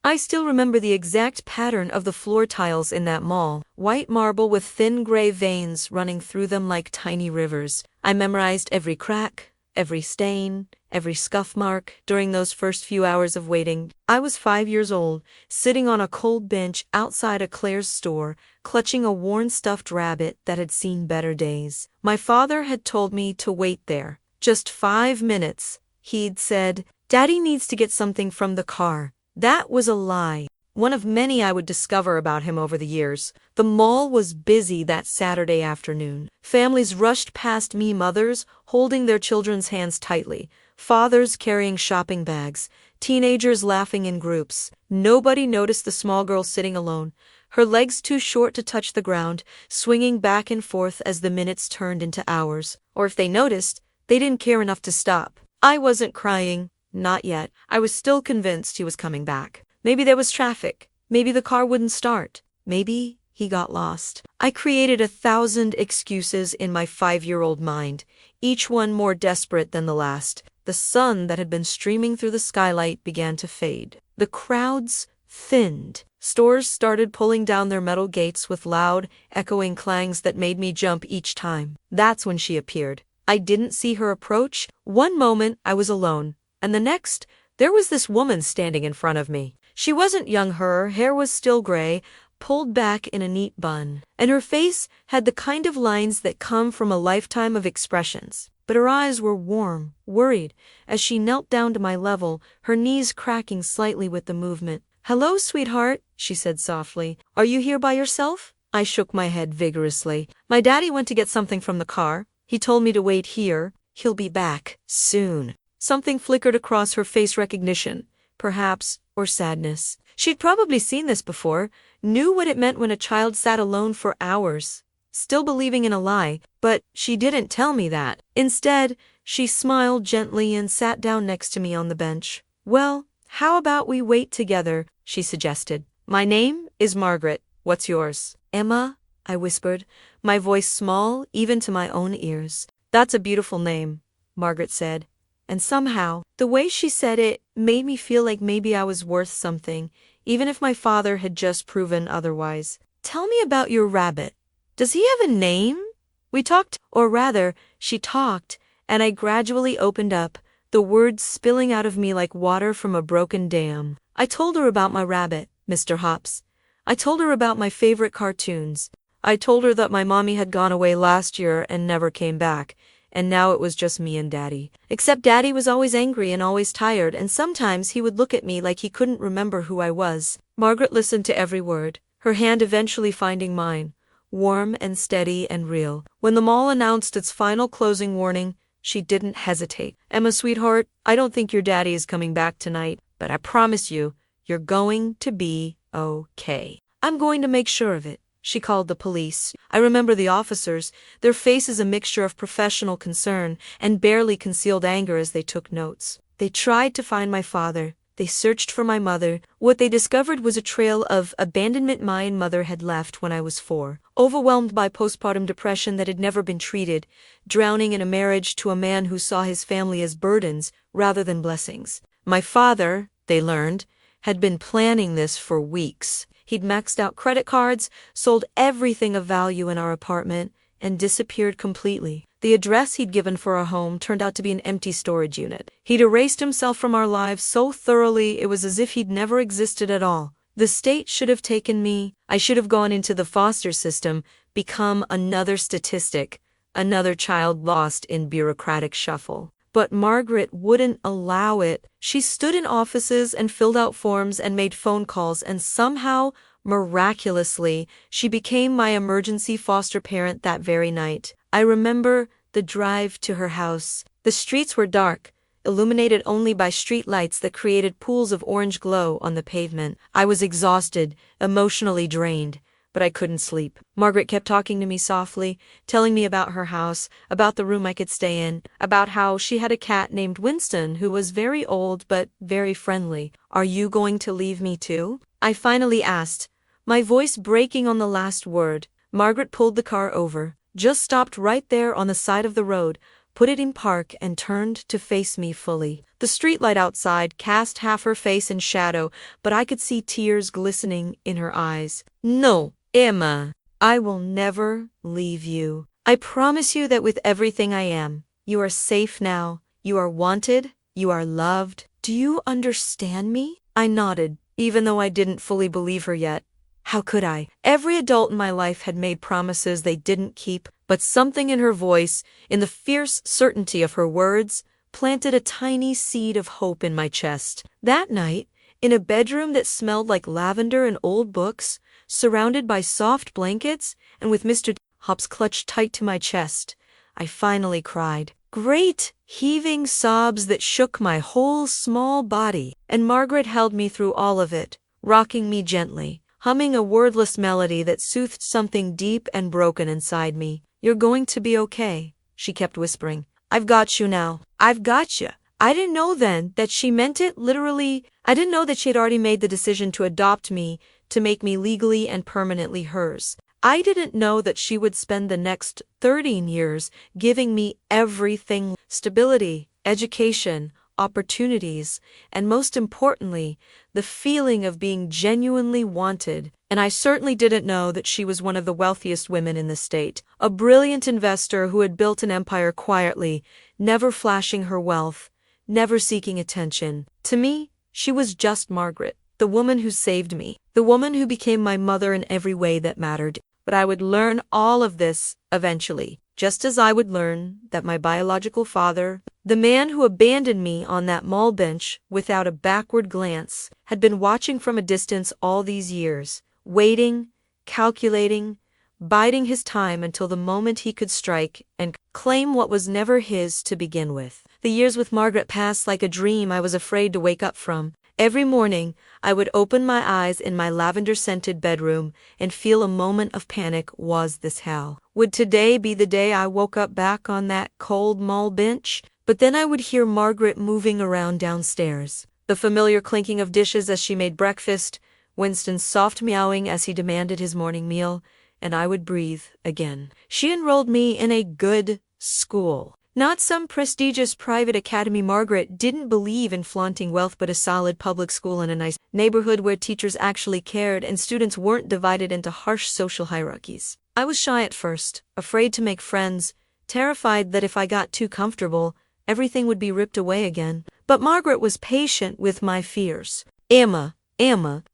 I still remember the exact pattern of the floor tiles in that mall, white marble with thin gray veins running through them like tiny rivers. I memorized every crack, every stain, every scuff mark during those first few hours of waiting. I was 5 years old, sitting on a cold bench outside a Claire's store, clutching a worn stuffed rabbit that had seen better days. My father had told me to wait there. Just 5 minutes, he'd said. Daddy needs to get something from the car. That was a lie. One of many I would discover about him over the years. The mall was busy that Saturday afternoon. Families rushed past me, mothers holding their children's hands tightly, fathers carrying shopping bags, teenagers laughing in groups. Nobody noticed the small girl sitting alone, her legs too short to touch the ground, swinging back and forth as the minutes turned into hours. Or if they noticed, they didn't care enough to stop. I wasn't crying. Not yet. I was still convinced he was coming back. Maybe there was traffic. Maybe the car wouldn't start. Maybe he got lost. I created 1,000 excuses in my 5-year-old mind, each one more desperate than the last. The sun that had been streaming through the skylight began to fade. The crowds thinned. Stores started pulling down their metal gates with loud, echoing clangs that made me jump each time. That's when she appeared. I didn't see her approach. One moment I was alone, and the next, there was this woman standing in front of me. She wasn't young. Her hair was still gray, pulled back in a neat bun, and her face had the kind of lines that come from a lifetime of expressions. But her eyes were warm, worried, as she knelt down to my level, her knees cracking slightly with the movement. "Hello, sweetheart," she said softly. "Are you here by yourself?" I shook my head vigorously. "My daddy went to get something from the car. He told me to wait here. He'll be back soon." Something flickered across her face, recognition, perhaps, or sadness. She'd probably seen this before, knew what it meant when a child sat alone for hours, still believing in a lie, but she didn't tell me that. Instead, she smiled gently and sat down next to me on the bench. "Well, how about we wait together?" she suggested. "My name is Margaret. What's yours?" "Emma," I whispered, my voice small even to my own ears. "That's a beautiful name," Margaret said. And somehow, the way she said it made me feel like maybe I was worth something, even if my father had just proven otherwise. "Tell me about your rabbit. Does he have a name?" We talked, or rather, she talked, and I gradually opened up, the words spilling out of me like water from a broken dam. I told her about my rabbit, Mr. Hops. I told her about my favorite cartoons. I told her that my mommy had gone away last year and never came back, and now it was just me and Daddy. Except Daddy was always angry and always tired, and sometimes he would look at me like he couldn't remember who I was. Margaret listened to every word, her hand eventually finding mine, warm and steady and real. When the mall announced its final closing warning, she didn't hesitate. "Emma, sweetheart, I don't think your daddy is coming back tonight, but I promise you, you're going to be okay. I'm going to make sure of it." She called the police. I remember the officers, their faces a mixture of professional concern and barely concealed anger as they took notes. They tried to find my father. They searched for my mother. What they discovered was a trail of abandonment my mother had left when I was 4, overwhelmed by postpartum depression that had never been treated, drowning in a marriage to a man who saw his family as burdens rather than blessings. My father, they learned, had been planning this for weeks. He'd maxed out credit cards, sold everything of value in our apartment, and disappeared completely. The address he'd given for our home turned out to be an empty storage unit. He'd erased himself from our lives so thoroughly it was as if he'd never existed at all. The state should have taken me. I should have gone into the foster system, become another statistic, another child lost in bureaucratic shuffle. But Margaret wouldn't allow it. She stood in offices and filled out forms and made phone calls, and somehow, miraculously, she became my emergency foster parent that very night. I remember the drive to her house. The streets were dark, illuminated only by street lights that created pools of orange glow on the pavement. I was exhausted, emotionally drained, but I couldn't sleep. Margaret kept talking to me softly, telling me about her house, about the room I could stay in, about how she had a cat named Winston who was very old but very friendly. "Are you going to leave me too?" I finally asked, my voice breaking on the last word. Margaret pulled the car over, just stopped right there on the side of the road, put it in park, and turned to face me fully. The streetlight outside cast half her face in shadow, but I could see tears glistening in her eyes. "No, Emma, I will never leave you. I promise you that with everything I am, you are safe now, you are wanted, you are loved. Do you understand me?" I nodded, even though I didn't fully believe her yet. How could I? Every adult in my life had made promises they didn't keep, but something in her voice, in the fierce certainty of her words, planted a tiny seed of hope in my chest. That night, in a bedroom that smelled like lavender and old books, surrounded by soft blankets, and with Mr. Hobbs clutched tight to my chest, I finally cried. Great, heaving sobs that shook my whole small body, and Margaret held me through all of it, rocking me gently, humming a wordless melody that soothed something deep and broken inside me. "You're going to be okay," she kept whispering. "I've got you now. I've got you." I didn't know then that she meant it literally. I didn't know that she had already made the decision to adopt me, to make me legally and permanently hers. I didn't know that she would spend the next 13 years giving me everything: stability, education, opportunities, and most importantly, the feeling of being genuinely wanted. And I certainly didn't know that she was one of the wealthiest women in the state, a brilliant investor who had built an empire quietly, never flashing her wealth, never seeking attention. To me, she was just Margaret, the woman who saved me, the woman who became my mother in every way that mattered. But I would learn all of this eventually, just as I would learn that my biological father, the man who abandoned me on that mall bench without a backward glance, had been watching from a distance all these years, waiting, calculating, biding his time until the moment he could strike and claim what was never his to begin with. The years with Margaret passed like a dream I was afraid to wake up from. Every morning, I would open my eyes in my lavender-scented bedroom and feel a moment of panic. Was this hell? Would today be the day I woke up back on that cold mall bench? But then I would hear Margaret moving around downstairs, the familiar clinking of dishes as she made breakfast, Winston's soft meowing as he demanded his morning meal, and I would breathe again. She enrolled me in a good school. Not some prestigious private academy. Margaret didn't believe in flaunting wealth, but a solid public school in a nice neighborhood where teachers actually cared and students weren't divided into harsh social hierarchies. I was shy at first, afraid to make friends, terrified that if I got too comfortable, everything would be ripped away again. But Margaret was patient with my fears. Emma,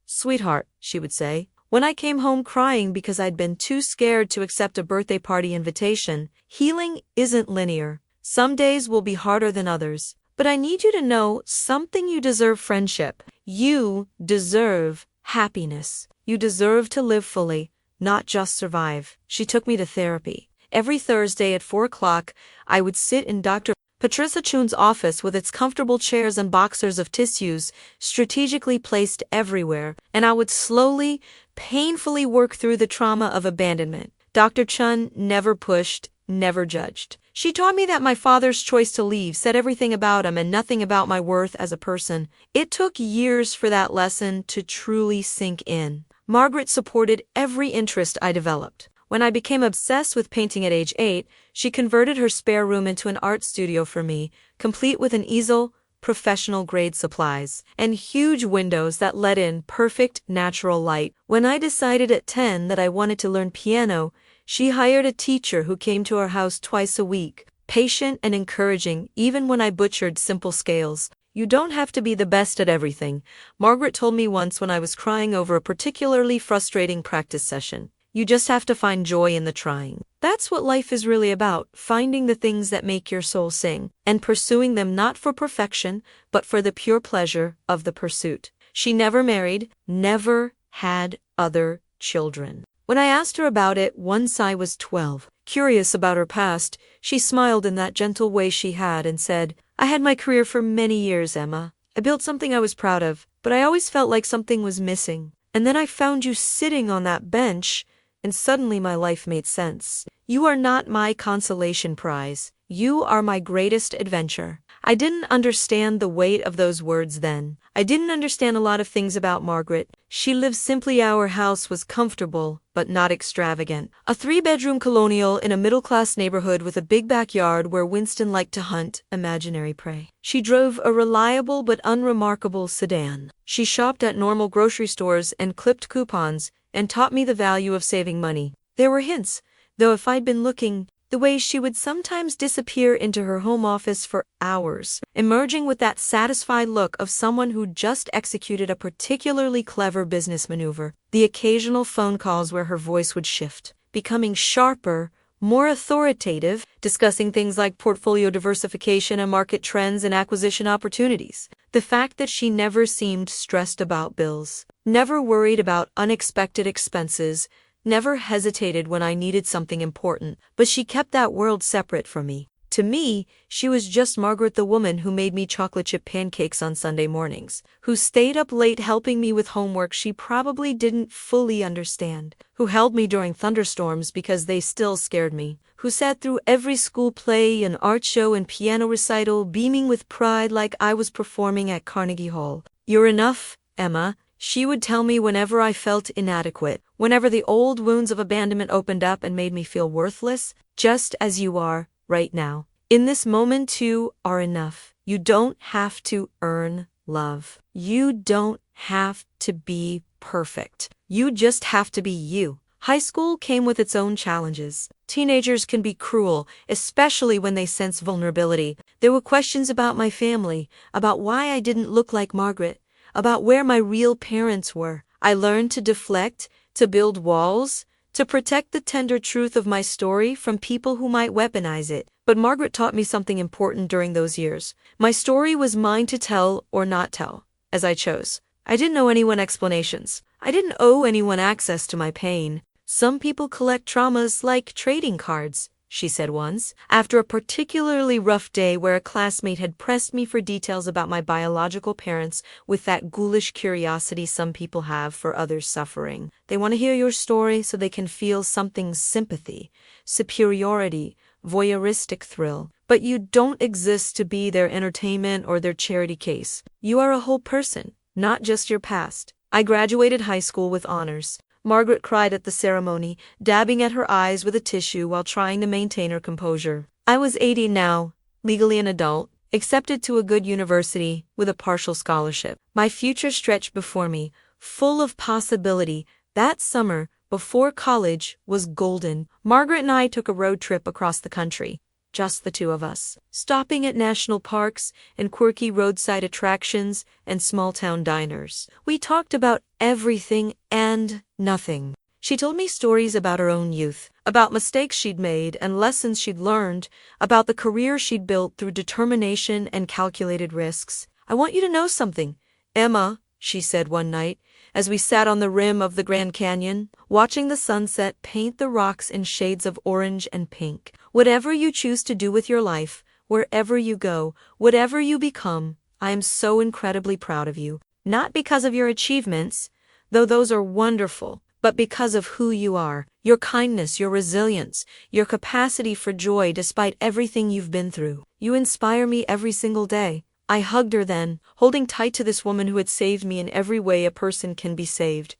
sweetheart," she would say, when I came home crying because I'd been too scared to accept a birthday party invitation, "healing isn't linear. Some days will be harder than others. But I need you to know something: you deserve friendship. You deserve happiness. You deserve to live fully, not just survive." She took me to therapy. Every Thursday at 4 o'clock, I would sit in Dr. Patricia Chun's office with its comfortable chairs and boxers of tissues strategically placed everywhere, and I would slowly, painfully work through the trauma of abandonment. Dr. Chun never pushed, never judged. She taught me that my father's choice to leave said everything about him and nothing about my worth as a person. It took years for that lesson to truly sink in. Margaret supported every interest I developed. When I became obsessed with painting at age 8, she converted her spare room into an art studio for me, complete with an easel, professional-grade supplies, and huge windows that let in perfect natural light. When I decided at 10 that I wanted to learn piano, she hired a teacher who came to our house twice a week, patient and encouraging even when I butchered simple scales. "You don't have to be the best at everything," Margaret told me once when I was crying over a particularly frustrating practice session. "You just have to find joy in the trying." That's what life is really about: finding the things that make your soul sing, and pursuing them not for perfection, but for the pure pleasure of the pursuit. She never married, never had other children. When I asked her about it once I was 12, curious about her past, she smiled in that gentle way she had and said, "I had my career for many years, Emma. I built something I was proud of, but I always felt like something was missing. And then I found you sitting on that bench, and suddenly my life made sense. You are not my consolation prize. You are my greatest adventure. I didn't understand the weight of those words then. I didn't understand a lot of things about Margaret. She lived simply. Our house was comfortable, but not extravagant. A 3-bedroom colonial in a middle-class neighborhood with a big backyard where Winston liked to hunt imaginary prey. She drove a reliable but unremarkable sedan. She shopped at normal grocery stores and clipped coupons, and taught me the value of saving money. There were hints, though if I'd been looking, the way she would sometimes disappear into her home office for hours, emerging with that satisfied look of someone who just executed a particularly clever business maneuver. The occasional phone calls where her voice would shift, becoming sharper, more authoritative, discussing things like portfolio diversification and market trends and acquisition opportunities. The fact that she never seemed stressed about bills, never worried about unexpected expenses, never hesitated when I needed something important, but she kept that world separate from me. To me, she was just Margaret, the woman who made me chocolate chip pancakes on Sunday mornings, who stayed up late helping me with homework she probably didn't fully understand, who held me during thunderstorms because they still scared me, who sat through every school play and art show and piano recital beaming with pride like I was performing at Carnegie Hall. "You're enough, Emma," she would tell me whenever I felt inadequate, whenever the old wounds of abandonment opened up and made me feel worthless, "just as you are, right now. In this moment you are enough. You don't have to earn love. You don't have to be perfect. You just have to be you." High school came with its own challenges. Teenagers can be cruel, especially when they sense vulnerability. There were questions about my family, about why I didn't look like Margaret, about where my real parents were. I learned to deflect, to build walls, to protect the tender truth of my story from people who might weaponize it. But Margaret taught me something important during those years. My story was mine to tell or not tell, as I chose. I didn't owe anyone explanations. I didn't owe anyone access to my pain. "Some people collect traumas like trading cards," she said once, after a particularly rough day where a classmate had pressed me for details about my biological parents with that ghoulish curiosity some people have for others' suffering. They want to hear your story so they can feel something: sympathy, superiority, voyeuristic thrill. But you don't exist to be their entertainment or their charity case. You are a whole person, not just your past. I graduated high school with honors. Margaret cried at the ceremony, dabbing at her eyes with a tissue while trying to maintain her composure. I was 18 now, legally an adult, accepted to a good university with a partial scholarship. My future stretched before me, full of possibility. That summer, before college, was golden. Margaret and I took a road trip across the country. Just the two of us, stopping at national parks and quirky roadside attractions and small-town diners. We talked about everything and nothing. She told me stories about her own youth, about mistakes she'd made and lessons she'd learned, about the career she'd built through determination and calculated risks. "I want you to know something, Emma," she said one night, as we sat on the rim of the Grand Canyon, watching the sunset paint the rocks in shades of orange and pink. "Whatever you choose to do with your life, wherever you go, whatever you become, I am so incredibly proud of you. Not because of your achievements, though those are wonderful, but because of who you are, your kindness, your resilience, your capacity for joy despite everything you've been through. You inspire me every single day." I hugged her then, holding tight to this woman who had saved me in every way a person can be saved.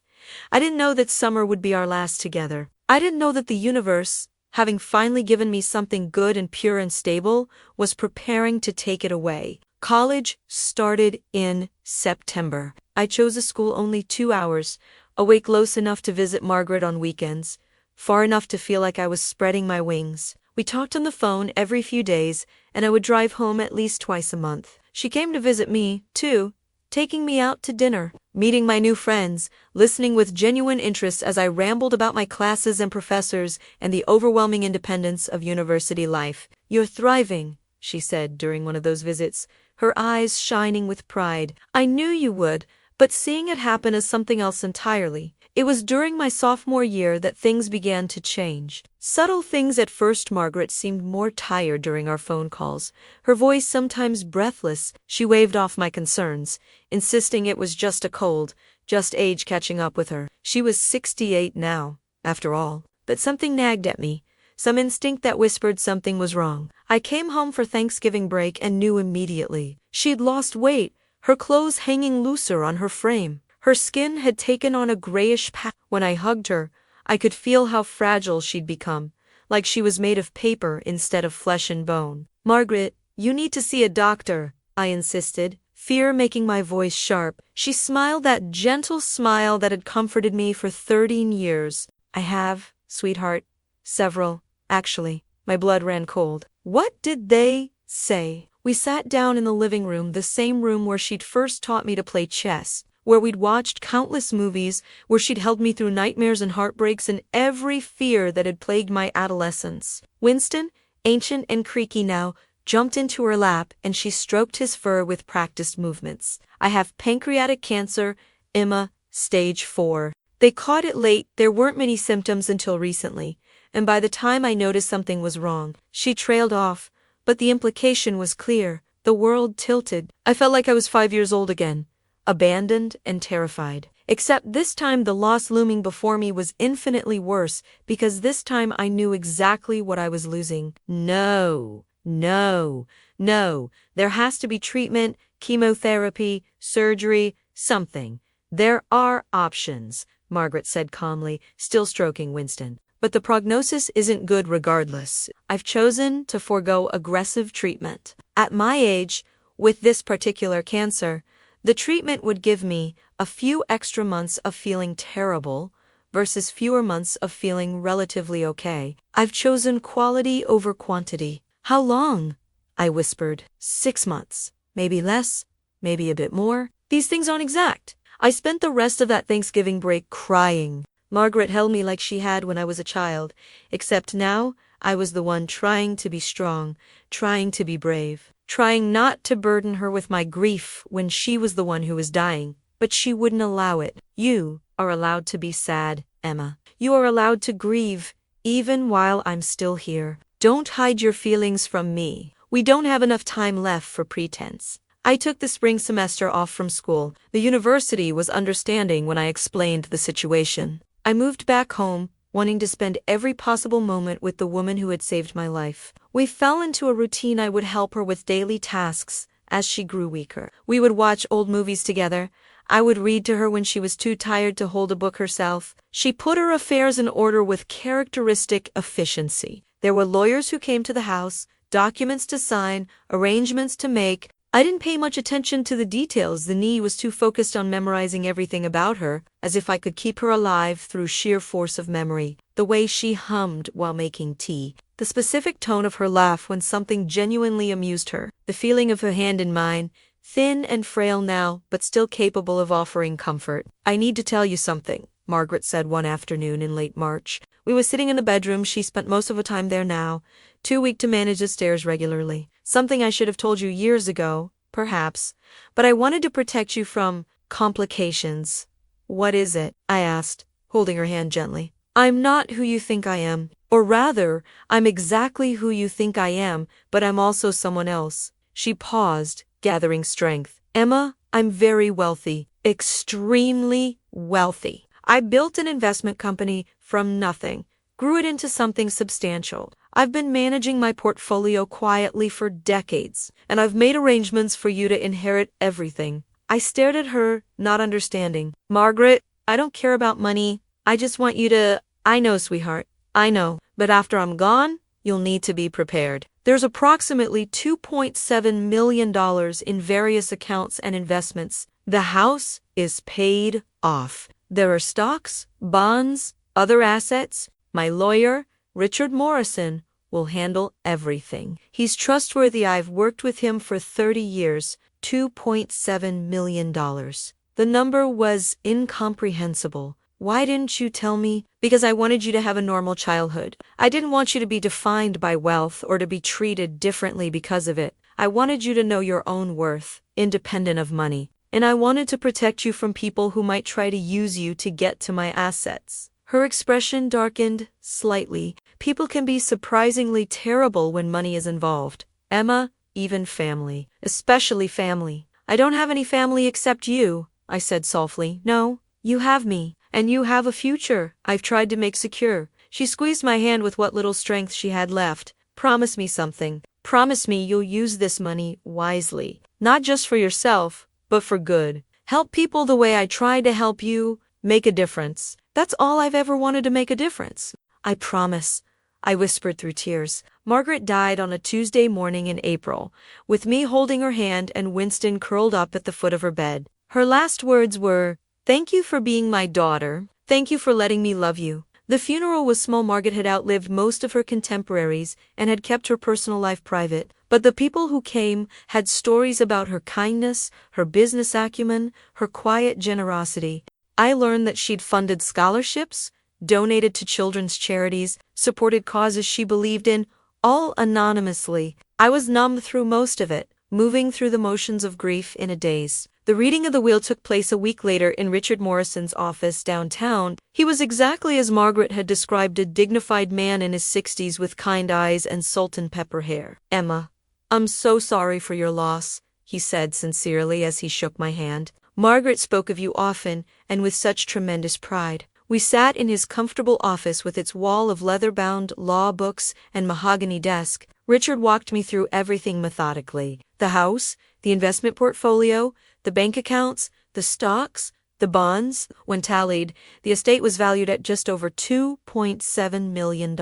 I didn't know that summer would be our last together. I didn't know that the universe, having finally given me something good and pure and stable, was preparing to take it away. College started in September. I chose a school only 2 hours, awake close enough to visit Margaret on weekends, far enough to feel like I was spreading my wings. We talked on the phone every few days, and I would drive home at least twice a month. She came to visit me, too, taking me out to dinner, meeting my new friends, listening with genuine interest as I rambled about my classes and professors and the overwhelming independence of university life. "You're thriving," she said during one of those visits, her eyes shining with pride. I knew you would, but seeing it happen is something else entirely. It was during my sophomore year that things began to change. Subtle things at first. Margaret seemed more tired during our phone calls, her voice sometimes breathless. She waved off my concerns, insisting it was just a cold, just age catching up with her. She was 68 now, after all. But something nagged at me. Some instinct that whispered something was wrong. I came home for Thanksgiving break and knew immediately. She'd lost weight, her clothes hanging looser on her frame. Her skin had taken on a grayish patch. When I hugged her, I could feel how fragile she'd become, like she was made of paper instead of flesh and bone. Margaret, you need to see a doctor, I insisted, fear making my voice sharp. She smiled that gentle smile that had comforted me for 13 years. I have, sweetheart. Several, actually. My blood ran cold. What did they say? We sat down in the living room, the same room where she'd first taught me to play chess, where we'd watched countless movies, where she'd held me through nightmares and heartbreaks and every fear that had plagued my adolescence. Winston, ancient and creaky now, jumped into her lap and she stroked his fur with practiced movements. I have pancreatic cancer, Emma, stage 4. They caught it late, there weren't many symptoms until recently, and by the time I noticed something was wrong, she trailed off, but the implication was clear. The world tilted. I felt like I was 5 years old again, abandoned and terrified. Except this time the loss looming before me was infinitely worse, because this time I knew exactly what I was losing. No, there has to be treatment, chemotherapy, surgery, something. There are options, Margaret said calmly, still stroking Winston. But the prognosis isn't good regardless. I've chosen to forego aggressive treatment. At my age, with this particular cancer, the treatment would give me a few extra months of feeling terrible versus fewer months of feeling relatively okay. I've chosen quality over quantity. How long? I whispered. 6 months. Maybe less, maybe a bit more. These things aren't exact. I spent the rest of that Thanksgiving break crying. Margaret held me like she had when I was a child, except now I was the one trying to be strong, trying to be brave, trying not to burden her with my grief when she was the one who was dying, but she wouldn't allow it. You are allowed to be sad, Emma. You are allowed to grieve, even while I'm still here. Don't hide your feelings from me. We don't have enough time left for pretense. I took the spring semester off from school. The university was understanding when I explained the situation. I moved back home, wanting to spend every possible moment with the woman who had saved my life. We fell into a routine. I would help her with daily tasks as she grew weaker. We would watch old movies together. I would read to her when she was too tired to hold a book herself. She put her affairs in order with characteristic efficiency. There were lawyers who came to the house, documents to sign, arrangements to make. I didn't pay much attention to the details. The knee was too focused on memorizing everything about her, as if I could keep her alive through sheer force of memory. The way she hummed while making tea, the specific tone of her laugh when something genuinely amused her, the feeling of her hand in mine, thin and frail now, but still capable of offering comfort. I need to tell you something, Margaret said one afternoon in late March. We were sitting in the bedroom. She spent most of her time there now, too weak to manage the stairs regularly. Something I should have told you years ago, perhaps, but I wanted to protect you from complications. What is it? I asked, holding her hand gently. I'm not who you think I am, or rather, I'm exactly who you think I am, but I'm also someone else. She paused, gathering strength. Emma, I'm very wealthy, extremely wealthy. I built an investment company from nothing, grew it into something substantial. I've been managing my portfolio quietly for decades, and I've made arrangements for you to inherit everything. I stared at her, not understanding. Margaret, I don't care about money. I just want you to... I know, sweetheart. I know. But after I'm gone, you'll need to be prepared. There's approximately $2.7 million in various accounts and investments. The house is paid off. There are stocks, bonds, other assets. My lawyer, Richard Morrison, will handle everything. He's trustworthy. I've worked with him for 30 years. $2.7 million. The number was incomprehensible. Why didn't you tell me? Because I wanted you to have a normal childhood. I didn't want you to be defined by wealth or to be treated differently because of it. I wanted you to know your own worth, independent of money. And I wanted to protect you from people who might try to use you to get to my assets. Her expression darkened slightly. People can be surprisingly terrible when money is involved. Emma, even family. Especially family. I don't have any family except you, I said softly. No, you have me. And you have a future I've tried to make secure. She squeezed my hand with what little strength she had left. Promise me something. Promise me you'll use this money wisely. Not just for yourself, but for good. Help people the way I tried to help you. Make a difference. That's all I've ever wanted, to make a difference. I promise, I whispered through tears. Margaret died on a Tuesday morning in April, with me holding her hand and Winston curled up at the foot of her bed. Her last words were, "Thank you for being my daughter. Thank you for letting me love you." The funeral was small. Margaret had outlived most of her contemporaries and had kept her personal life private, but the people who came had stories about her kindness, her business acumen, her quiet generosity. I learned that she'd funded scholarships, donated to children's charities, supported causes she believed in, all anonymously. I was numb through most of it, moving through the motions of grief in a daze. The reading of the will took place a week later in Richard Morrison's office downtown. He was exactly as Margaret had described, a dignified man in his 60s with kind eyes and salt and pepper hair. "Emma, I'm so sorry for your loss," he said sincerely as he shook my hand. "Margaret spoke of you often, and with such tremendous pride." We sat in his comfortable office with its wall of leather-bound law books and mahogany desk. Richard walked me through everything methodically. The house, the investment portfolio, the bank accounts, the stocks, the bonds. When tallied, the estate was valued at just over $2.7 million.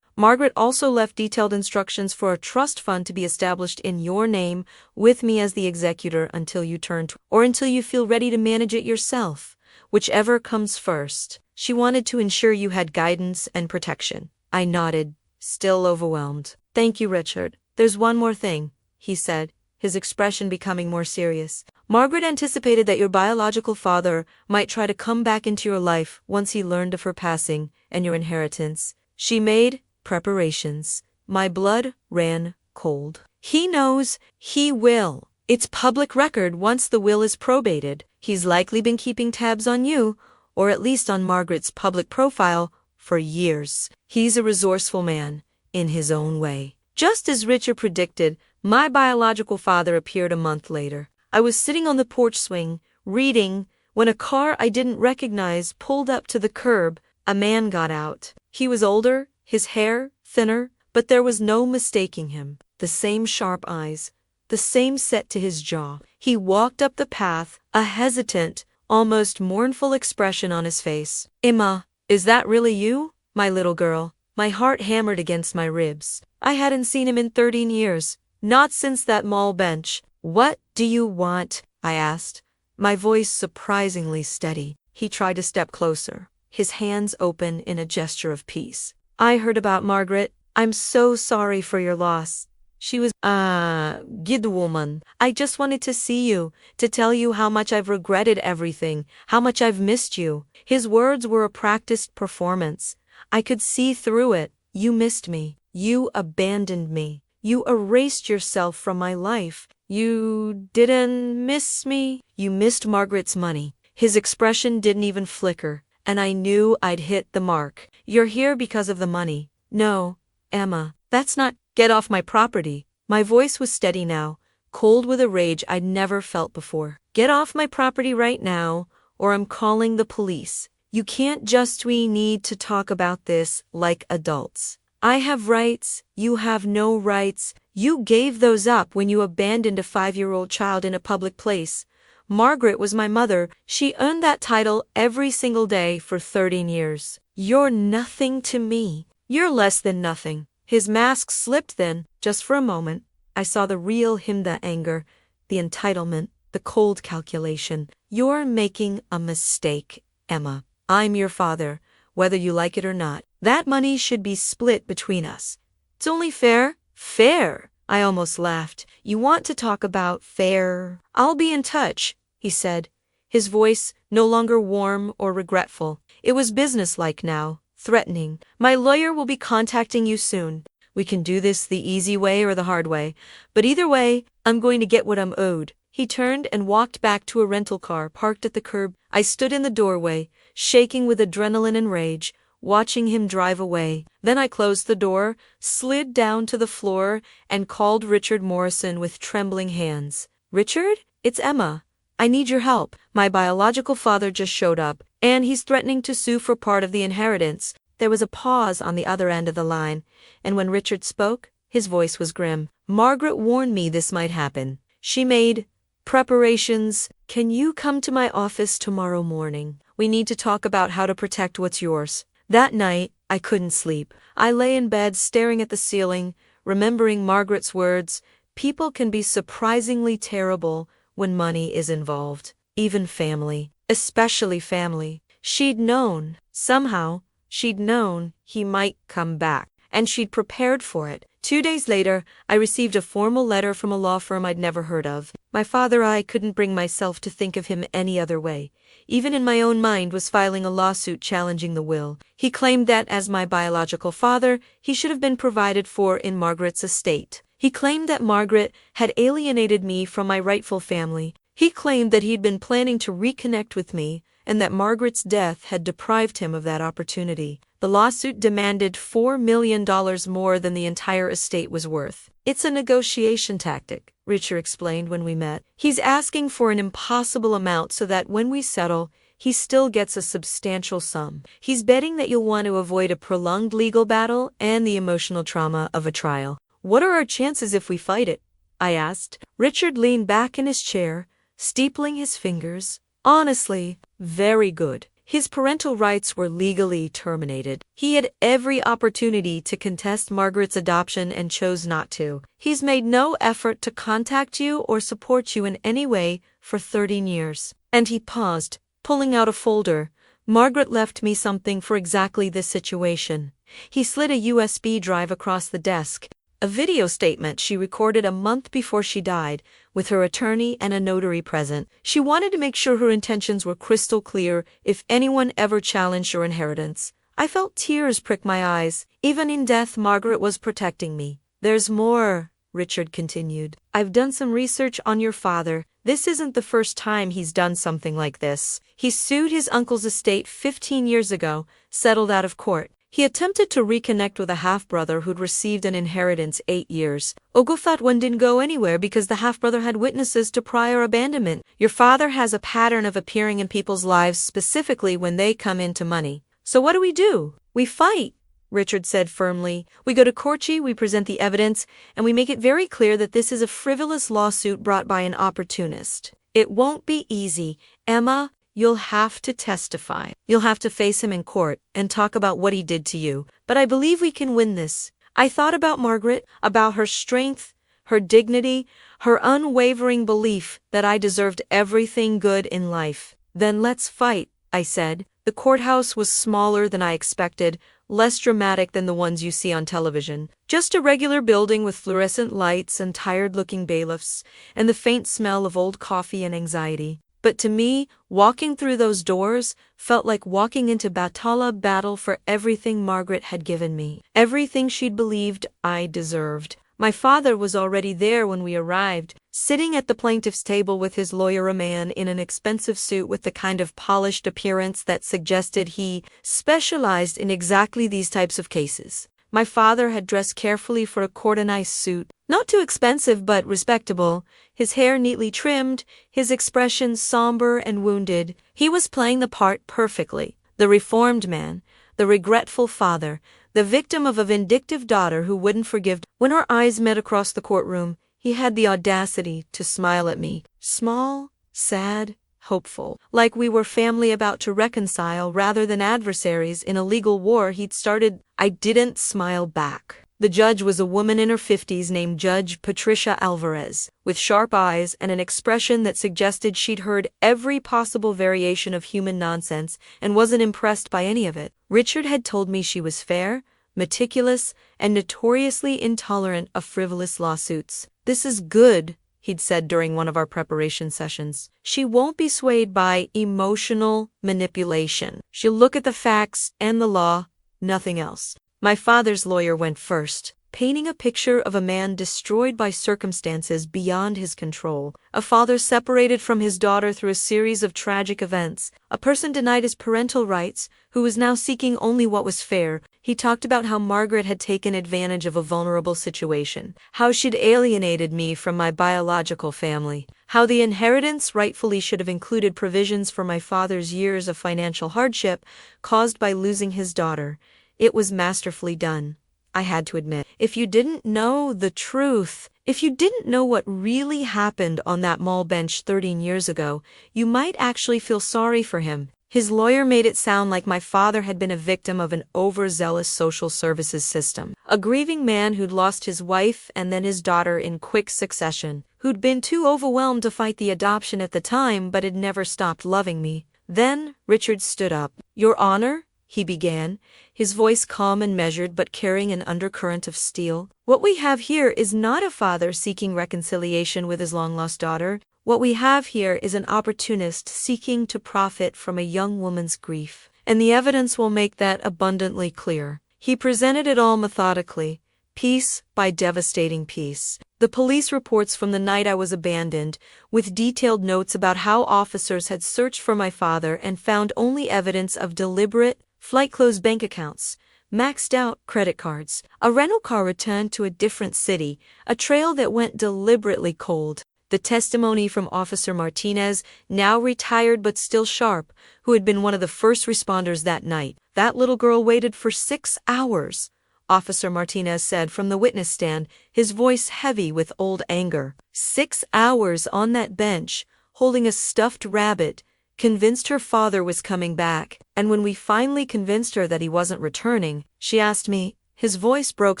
Margaret also left detailed instructions for a trust fund to be established in your name, with me as the executor until you turn or until you feel ready to manage it yourself. Whichever comes first. She wanted to ensure you had guidance and protection. I nodded, still overwhelmed. "Thank you, Richard. There's one more thing," he said, his expression becoming more serious. "Margaret anticipated that your biological father might try to come back into your life once he learned of her passing and your inheritance. She made preparations." My blood ran cold. "He knows, he will. It's public record once the will is probated. He's likely been keeping tabs on you, or at least on Margaret's public profile, for years. He's a resourceful man, in his own way." Just as Richard predicted, my biological father appeared a month later. I was sitting on the porch swing, reading, when a car I didn't recognize pulled up to the curb. A man got out. He was older, his hair thinner, but there was no mistaking him. The same sharp eyes, the same set to his jaw. He walked up the path, a hesitant, almost mournful expression on his face. "Emma, is that really you, my little girl?" My heart hammered against my ribs. I hadn't seen him in 13 years, not since that mall bench. "What do you want?" I asked, my voice surprisingly steady. He tried to step closer, his hands open in a gesture of peace. "I heard about Margaret. I'm so sorry for your loss. She was good woman. I just wanted to see you, to tell you how much I've regretted everything, how much I've missed you." His words were a practiced performance. I could see through it. "You missed me. You abandoned me. You erased yourself from my life. You didn't miss me. You missed Margaret's money." His expression didn't even flicker, and I knew I'd hit the mark. "You're here because of the money." "No, Emma, that's not—" "Get off my property." My voice was steady now, cold with a rage I'd never felt before. "Get off my property right now, or I'm calling the police. You can't just— We need to talk about this like adults. I have rights, you have no rights. You gave those up when you abandoned a 5-year-old child in a public place. Margaret was my mother. She earned that title every single day for 13 years. You're nothing to me. You're less than nothing." His mask slipped then, just for a moment. I saw the real him, the anger, the entitlement, the cold calculation. "You're making a mistake, Emma. I'm your father, whether you like it or not. That money should be split between us. It's only fair." "Fair?" I almost laughed. "You want to talk about fair?" "I'll be in touch," he said, his voice no longer warm or regretful. It was businesslike now, threatening. "My lawyer will be contacting you soon. We can do this the easy way or the hard way, but either way, I'm going to get what I'm owed." He turned and walked back to a rental car parked at the curb. I stood in the doorway, shaking with adrenaline and rage, watching him drive away. Then I closed the door, slid down to the floor, and called Richard Morrison with trembling hands. "Richard, it's Emma. I need your help. My biological father just showed up, and he's threatening to sue for part of the inheritance." There was a pause on the other end of the line, and when Richard spoke, his voice was grim. "Margaret warned me this might happen. She made preparations. Can you come to my office tomorrow morning? We need to talk about how to protect what's yours." That night, I couldn't sleep. I lay in bed staring at the ceiling, remembering Margaret's words, "People can be surprisingly terrible when money is involved. Even family. Especially family." She'd known. Somehow, she'd known he might come back, and she'd prepared for it. 2 days later, I received a formal letter from a law firm I'd never heard of. My father, I couldn't bring myself to think of him any other way. Even in my own mind, was filing a lawsuit challenging the will. He claimed that, as my biological father, he should have been provided for in Margaret's estate. He claimed that Margaret had alienated me from my rightful family. He claimed that he'd been planning to reconnect with me, and that Margaret's death had deprived him of that opportunity. The lawsuit demanded $4 million more than the entire estate was worth. "It's a negotiation tactic," Richard explained when we met. "He's asking for an impossible amount so that when we settle, he still gets a substantial sum. He's betting that you'll want to avoid a prolonged legal battle and the emotional trauma of a trial." "What are our chances if we fight it?" I asked. Richard leaned back in his chair, steepling his fingers. "Honestly, very good. His parental rights were legally terminated. He had every opportunity to contest Margaret's adoption and chose not to. He's made no effort to contact you or support you in any way for 13 years. And he paused, pulling out a folder. "Margaret left me something for exactly this situation." He slid a USB drive across the desk. A video statement she recorded a month before she died, with her attorney and a notary present. She wanted to make sure her intentions were crystal clear if anyone ever challenged her inheritance. I felt tears prick my eyes. Even in death, Margaret was protecting me. "There's more," Richard continued. "I've done some research on your father. This isn't the first time he's done something like this. He sued his uncle's estate 15 years ago, settled out of court. He attempted to reconnect with a half-brother who'd received an inheritance 8 years ago. That one didn't go anywhere because the half-brother had witnesses to prior abandonment. Your father has a pattern of appearing in people's lives specifically when they come into money. So what do? We fight," Richard said firmly. "We go to court, we present the evidence, and we make it very clear that this is a frivolous lawsuit brought by an opportunist. It won't be easy, Emma. You'll have to testify. You'll have to face him in court and talk about what he did to you. But I believe we can win this." I thought about Margaret, about her strength, her dignity, her unwavering belief that I deserved everything good in life. "Then let's fight," I said. The courthouse was smaller than I expected, less dramatic than the ones you see on television. Just a regular building with fluorescent lights and tired-looking bailiffs, and the faint smell of old coffee and anxiety. But to me, walking through those doors felt like walking into battle for everything Margaret had given me, everything she'd believed I deserved. My father was already there when we arrived, sitting at the plaintiff's table with his lawyer, a man in an expensive suit with the kind of polished appearance that suggested he specialized in exactly these types of cases. My father had dressed carefully for a court-nice suit, not too expensive but respectable, his hair neatly trimmed, his expression somber and wounded. He was playing the part perfectly. The reformed man, the regretful father, the victim of a vindictive daughter who wouldn't forgive. When our eyes met across the courtroom, he had the audacity to smile at me. Small, sad, hopeful. Like we were family about to reconcile rather than adversaries in a legal war he'd started. I didn't smile back. The judge was a woman in her 50s named Judge Patricia Alvarez, with sharp eyes and an expression that suggested she'd heard every possible variation of human nonsense and wasn't impressed by any of it. Richard had told me she was fair, meticulous, and notoriously intolerant of frivolous lawsuits. "This is good," he'd said during one of our preparation sessions. "She won't be swayed by emotional manipulation. She'll look at the facts and the law, nothing else." My father's lawyer went first, painting a picture of a man destroyed by circumstances beyond his control, a father separated from his daughter through a series of tragic events, a person denied his parental rights, who was now seeking only what was fair. He talked about how Margaret had taken advantage of a vulnerable situation, how she'd alienated me from my biological family, how the inheritance rightfully should have included provisions for my father's years of financial hardship caused by losing his daughter. It was masterfully done, I had to admit. If you didn't know the truth, if you didn't know what really happened on that mall bench 13 years ago, you might actually feel sorry for him. His lawyer made it sound like my father had been a victim of an overzealous social services system. A grieving man who'd lost his wife and then his daughter in quick succession, who'd been too overwhelmed to fight the adoption at the time but had never stopped loving me. Then, Richard stood up. "Your Honor," he began, his voice calm and measured but carrying an undercurrent of steel. "What we have here is not a father seeking reconciliation with his long-lost daughter. What we have here is an opportunist seeking to profit from a young woman's grief. And the evidence will make that abundantly clear." He presented it all methodically, piece by devastating piece. The police reports from the night I was abandoned, with detailed notes about how officers had searched for my father and found only evidence of deliberate, flight-closed bank accounts, maxed-out credit cards, a rental car returned to a different city, a trail that went deliberately cold. The testimony from Officer Martinez, now retired but still sharp, who had been one of the first responders that night. "That little girl waited for 6 hours," Officer Martinez said from the witness stand, his voice heavy with old anger. 6 hours on that bench, holding a stuffed rabbit, convinced her father was coming back. And when we finally convinced her that he wasn't returning, she asked me, his voice broke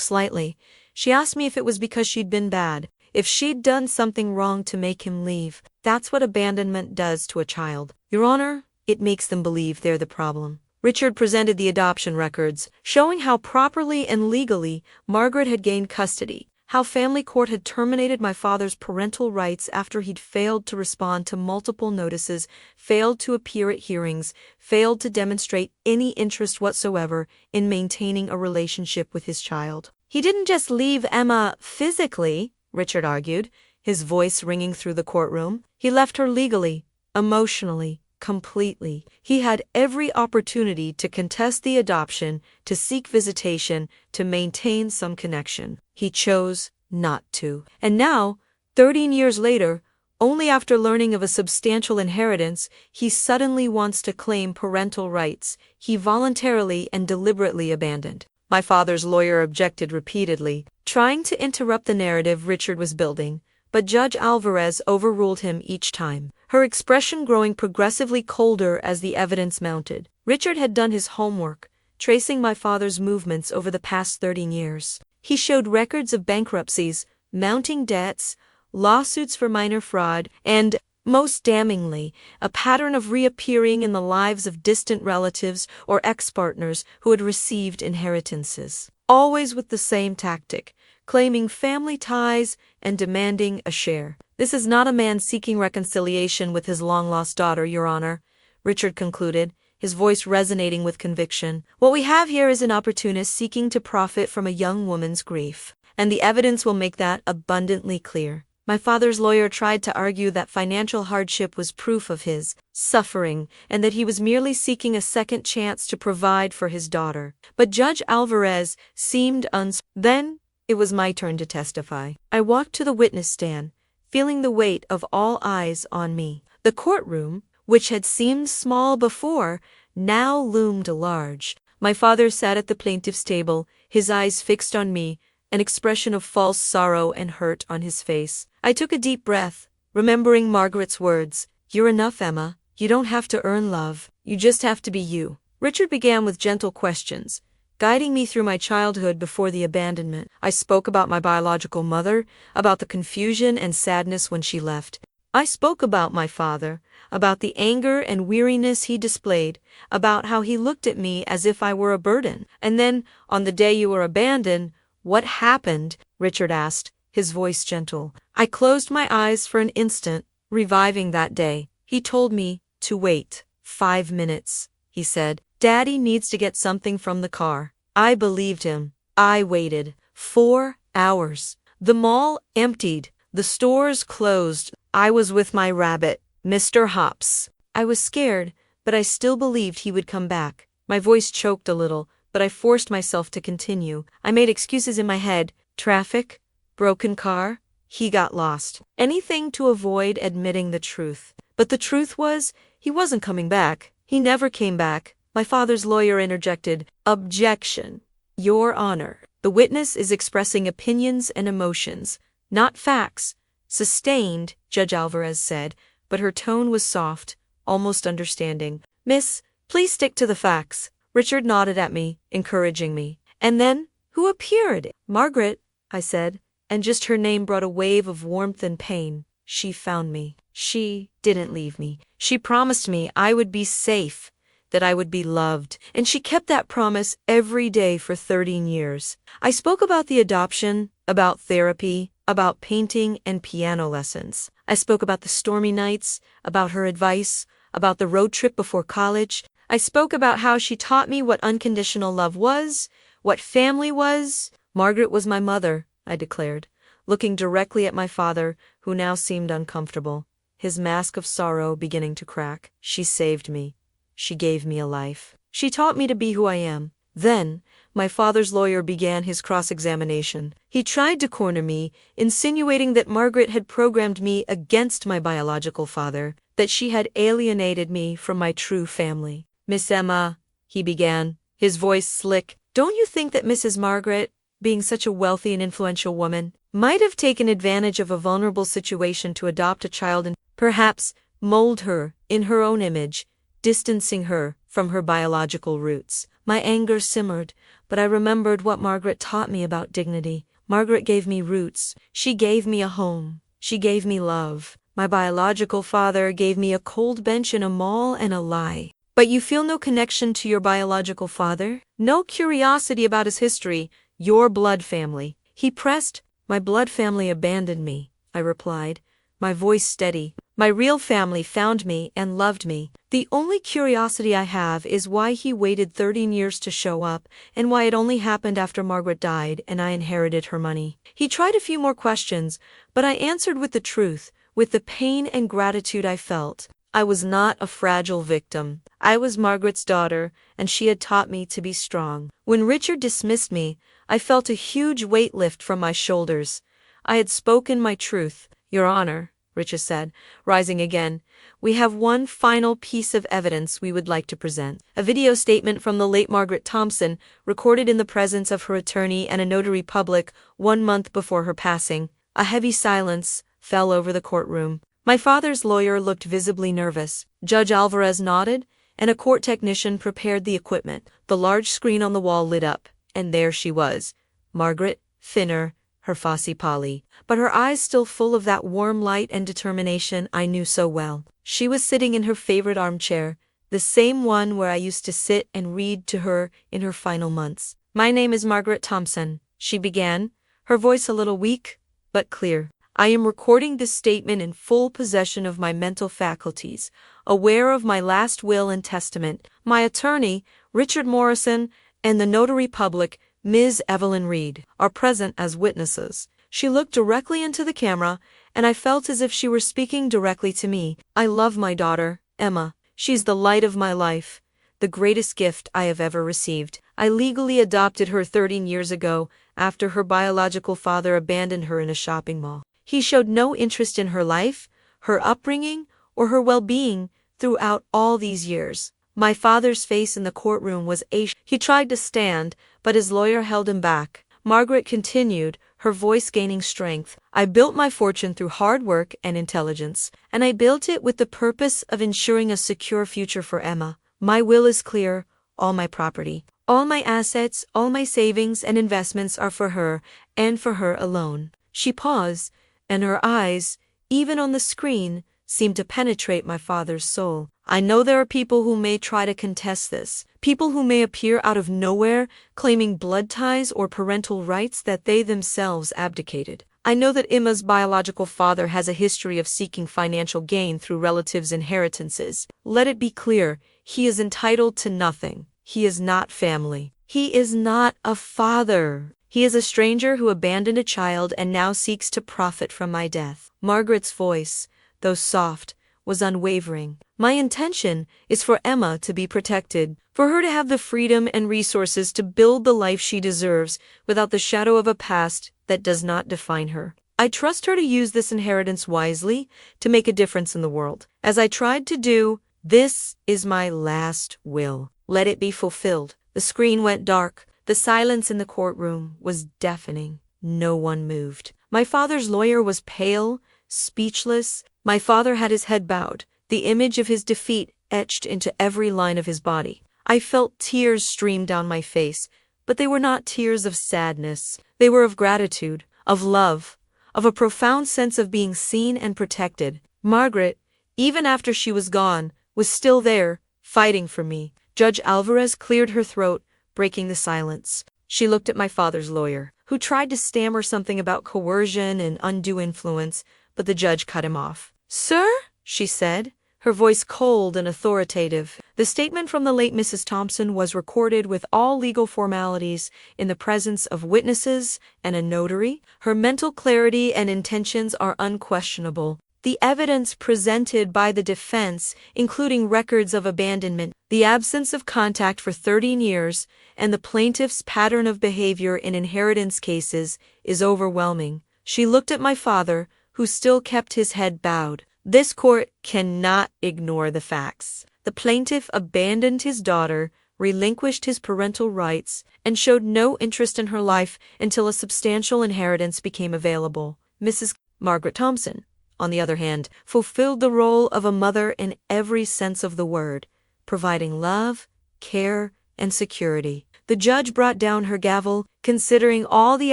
slightly, she asked me if it was because she'd been bad, if she'd done something wrong to make him leave. That's what abandonment does to a child, Your Honor. It makes them believe they're the problem. Richard presented the adoption records, showing how properly and legally Margaret had gained custody, how family court had terminated my father's parental rights after he'd failed to respond to multiple notices, failed to appear at hearings, failed to demonstrate any interest whatsoever in maintaining a relationship with his child. "He didn't just leave Emma physically," Richard argued, his voice ringing through the courtroom. "He left her legally, emotionally, completely. He had every opportunity to contest the adoption, to seek visitation, to maintain some connection. He chose not to. And now, 13 years later, only after learning of a substantial inheritance, he suddenly wants to claim parental rights he voluntarily and deliberately abandoned." My father's lawyer objected repeatedly, trying to interrupt the narrative Richard was building, but Judge Alvarez overruled him each time, her expression growing progressively colder as the evidence mounted. Richard had done his homework, tracing my father's movements over the past 13 years. He showed records of bankruptcies, mounting debts, lawsuits for minor fraud, and, most damningly, a pattern of reappearing in the lives of distant relatives or ex-partners who had received inheritances. Always with the same tactic, claiming family ties and demanding a share. "This is not a man seeking reconciliation with his long-lost daughter, Your Honor," Richard concluded, his voice resonating with conviction. "What we have here is an opportunist seeking to profit from a young woman's grief. And the evidence will make that abundantly clear." My father's lawyer tried to argue that financial hardship was proof of his suffering and that he was merely seeking a second chance to provide for his daughter. But Judge Alvarez seemed Then, it was my turn to testify. I walked to the witness stand, feeling the weight of all eyes on me. The courtroom, which had seemed small before, now loomed large. My father sat at the plaintiff's table, his eyes fixed on me, an expression of false sorrow and hurt on his face. I took a deep breath, remembering Margaret's words, "You're enough, Emma. You don't have to earn love. You just have to be you." Richard began with gentle questions, guiding me through my childhood before the abandonment. I spoke about my biological mother, about the confusion and sadness when she left. I spoke about my father, about the anger and weariness he displayed, about how he looked at me as if I were a burden. "And then, on the day you were abandoned, what happened?" Richard asked, his voice gentle. I closed my eyes for an instant, reviving that day. "He told me to wait 5 minutes," he said. "Daddy needs to get something from the car." I believed him. I waited 4 hours. The mall emptied, the stores closed. I was with my rabbit, Mr. Hops. I was scared, but I still believed he would come back. My voice choked a little, but I forced myself to continue. I made excuses in my head. "Traffic? Broken car?" He got lost. Anything to avoid admitting the truth. But the truth was, he wasn't coming back. He never came back. My father's lawyer interjected, "Objection. Your Honor. The witness is expressing opinions and emotions, not facts." "Sustained," Judge Alvarez said, but her tone was soft, almost understanding. "Miss, please stick to the facts." Richard nodded at me, encouraging me. "And then, who appeared?" "Margaret," I said, and just her name brought a wave of warmth and pain. "She found me. She didn't leave me. She promised me I would be safe, that I would be loved, and she kept that promise every day for 13 years. I spoke about the adoption, about therapy, about painting and piano lessons. I spoke about the stormy nights, about her advice, about the road trip before college. I spoke about how she taught me what unconditional love was, what family was. "Margaret was my mother," I declared, looking directly at my father, who now seemed uncomfortable, his mask of sorrow beginning to crack. "She saved me. She gave me a life. She taught me to be who I am." Then, my father's lawyer began his cross-examination. He tried to corner me, insinuating that Margaret had programmed me against my biological father, that she had alienated me from my true family. "Miss Emma," he began, his voice slick, "don't you think that Mrs. Margaret, being such a wealthy and influential woman, might have taken advantage of a vulnerable situation to adopt a child and perhaps mold her in her own image, distancing her from her biological roots?" My anger simmered, but I remembered what Margaret taught me about dignity. Margaret gave me roots. She gave me a home. She gave me love. My biological father gave me a cold bench in a mall and a lie. "But you feel no connection to your biological father? No curiosity about his history, your blood family?" He pressed. "My blood family abandoned me," I replied, my voice steady. "My real family found me and loved me. The only curiosity I have is why he waited 13 years to show up, and why it only happened after Margaret died and I inherited her money." He tried a few more questions, but I answered with the truth, with the pain and gratitude I felt. I was not a fragile victim. I was Margaret's daughter, and she had taught me to be strong. When Richard dismissed me, I felt a huge weight lift from my shoulders. I had spoken my truth. "Your Honor," Richard said, rising again, "we have one final piece of evidence we would like to present. A video statement from the late Margaret Thompson, recorded in the presence of her attorney and a notary public 1 month before her passing." A heavy silence fell over the courtroom. My father's lawyer looked visibly nervous. Judge Alvarez nodded, and a court technician prepared the equipment. The large screen on the wall lit up, and there she was, Margaret, thinner, her fussy Polly, but her eyes still full of that warm light and determination I knew so well. She was sitting in her favorite armchair, the same one where I used to sit and read to her in her final months. "My name is Margaret Thompson," she began, her voice a little weak, but clear. "I am recording this statement in full possession of my mental faculties, aware of my last will and testament. My attorney, Richard Morrison, and the notary public, Ms. Evelyn Reed, are present as witnesses." She looked directly into the camera, and I felt as if she were speaking directly to me. "I love my daughter, Emma. She's the light of my life, the greatest gift I have ever received. I legally adopted her 13 years ago, after her biological father abandoned her in a shopping mall. He showed no interest in her life, her upbringing, or her well-being throughout all these years." My father's face in the courtroom was ashen. He tried to stand, but his lawyer held him back. Margaret continued, her voice gaining strength. "I built my fortune through hard work and intelligence, and I built it with the purpose of ensuring a secure future for Emma. My will is clear, all my property, all my assets, all my savings and investments are for her, and for her alone." She paused, and her eyes, even on the screen, seemed to penetrate my father's soul. "I know there are people who may try to contest this, people who may appear out of nowhere, claiming blood ties or parental rights that they themselves abdicated. I know that Emma's biological father has a history of seeking financial gain through relatives' inheritances. Let it be clear, he is entitled to nothing. He is not family. He is not a father. He is a stranger who abandoned a child and now seeks to profit from my death." Margaret's voice, though soft, was unwavering. "My intention is for Emma to be protected, for her to have the freedom and resources to build the life she deserves without the shadow of a past that does not define her. I trust her to use this inheritance wisely to make a difference in the world. As I tried to do, this is my last will. Let it be fulfilled. The screen went dark. The silence in the courtroom was deafening. No one moved. My father's lawyer was pale, speechless. My father had his head bowed, the image of his defeat etched into every line of his body. I felt tears stream down my face, but they were not tears of sadness. They were of gratitude, of love, of a profound sense of being seen and protected. Margaret, even after she was gone, was still there, fighting for me. Judge Alvarez cleared her throat, breaking the silence. She looked at my father's lawyer, who tried to stammer something about coercion and undue influence, but the judge cut him off. "Sir," she said, her voice cold and authoritative. The statement from the late Mrs. Thompson was recorded with all legal formalities in the presence of witnesses and a notary. Her mental clarity and intentions are unquestionable. The evidence presented by the defense, including records of abandonment, the absence of contact for 13 years, and the plaintiff's pattern of behavior in inheritance cases, is overwhelming. She looked at my father, who still kept his head bowed. This court cannot ignore the facts. The plaintiff abandoned his daughter, relinquished his parental rights, and showed no interest in her life until a substantial inheritance became available. Mrs. Margaret Thompson, on the other hand, fulfilled the role of a mother in every sense of the word, providing love, care, and security. The judge brought down her gavel. Considering all the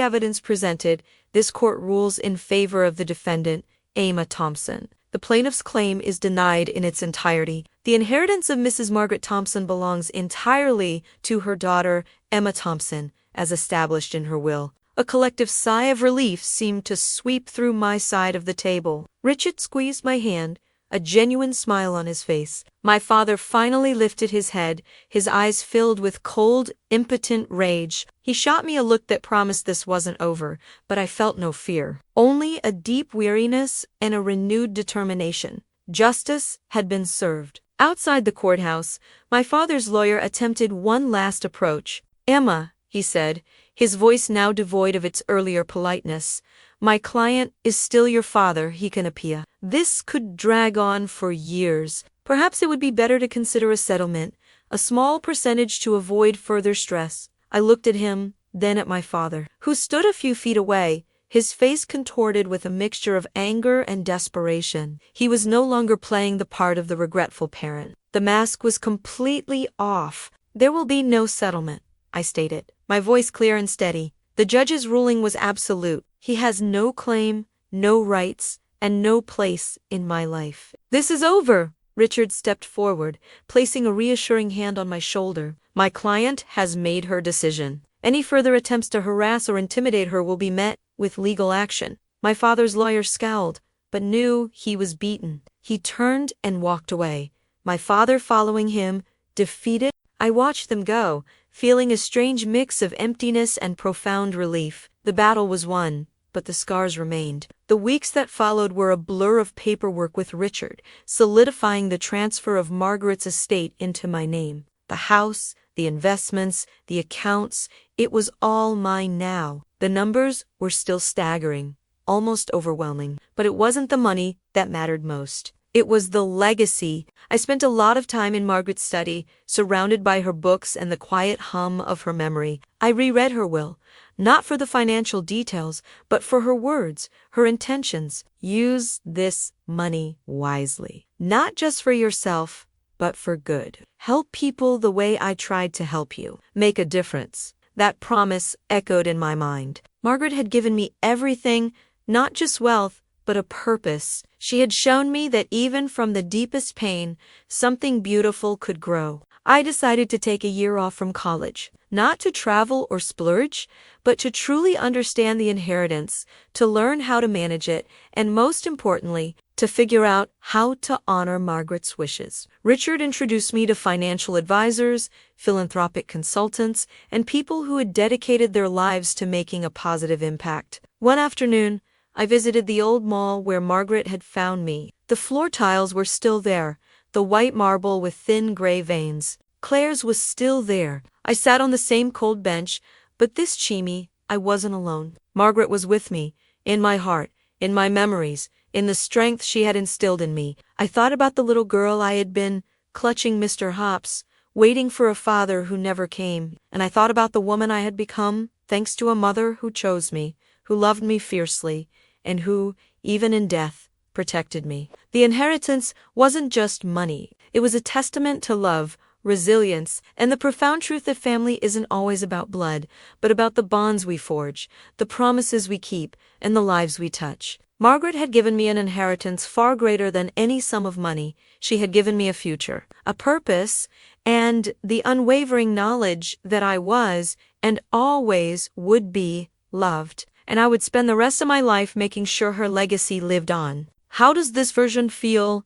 evidence presented, this court rules in favor of the defendant, Emma Thompson. The plaintiff's claim is denied in its entirety. The inheritance of Mrs. Margaret Thompson belongs entirely to her daughter, Emma Thompson, as established in her will. A collective sigh of relief seemed to sweep through my side of the table. Richard squeezed my hand, a genuine smile on his face. My father finally lifted his head, his eyes filled with cold, impotent rage. He shot me a look that promised this wasn't over, but I felt no fear. Only a deep weariness and a renewed determination. Justice had been served. Outside the courthouse, my father's lawyer attempted one last approach. "Emma," he said, his voice now devoid of its earlier politeness, "my client is still your father, he can appeal. This could drag on for years. Perhaps it would be better to consider a settlement, a small percentage to avoid further stress." I looked at him, then at my father, who stood a few feet away, his face contorted with a mixture of anger and desperation. He was no longer playing the part of the regretful parent. The mask was completely off. "There will be no settlement," I stated, my voice clear and steady. The judge's ruling was absolute. He has no claim, no rights, and no place in my life. "This is over." Richard stepped forward, placing a reassuring hand on my shoulder. "My client has made her decision. Any further attempts to harass or intimidate her will be met with legal action." My father's lawyer scowled, but knew he was beaten. He turned and walked away, my father following him, defeated. I watched them go, feeling a strange mix of emptiness and profound relief. The battle was won, but the scars remained. The weeks that followed were a blur of paperwork with Richard, solidifying the transfer of Margaret's estate into my name. The house, the investments, the accounts, it was all mine now. The numbers were still staggering, almost overwhelming, but it wasn't the money that mattered most. It was the legacy. I spent a lot of time in Margaret's study, surrounded by her books and the quiet hum of her memory. I reread her will, not for the financial details, but for her words, her intentions. Use this money wisely. Not just for yourself, but for good. Help people the way I tried to help you. Make a difference. That promise echoed in my mind. Margaret had given me everything, not just wealth, but a purpose. She had shown me that even from the deepest pain, something beautiful could grow. I decided to take a year off from college, not to travel or splurge, but to truly understand the inheritance, to learn how to manage it, and most importantly, to figure out how to honor Margaret's wishes. Richard introduced me to financial advisors, philanthropic consultants, and people who had dedicated their lives to making a positive impact. One afternoon, I visited the old mall where Margaret had found me. The floor tiles were still there, the white marble with thin gray veins. Claire's was still there. I sat on the same cold bench, but this Chimie, I wasn't alone. Margaret was with me, in my heart, in my memories, in the strength she had instilled in me. I thought about the little girl I had been, clutching Mr. Hops, waiting for a father who never came, and I thought about the woman I had become, thanks to a mother who chose me, who loved me fiercely, and who, even in death, protected me. The inheritance wasn't just money, it was a testament to love, resilience, and the profound truth that family isn't always about blood, but about the bonds we forge, the promises we keep, and the lives we touch. Margaret had given me an inheritance far greater than any sum of money. She had given me a future, a purpose, and the unwavering knowledge that I was, and always would be, loved, and I would spend the rest of my life making sure her legacy lived on. How does this version feel?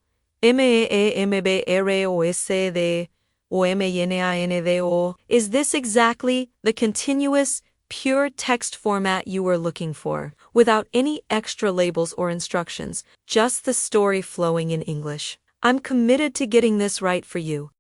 Is this exactly the continuous, pure text format you were looking for, without any extra labels or instructions, just the story flowing in English? I'm committed to getting this right for you.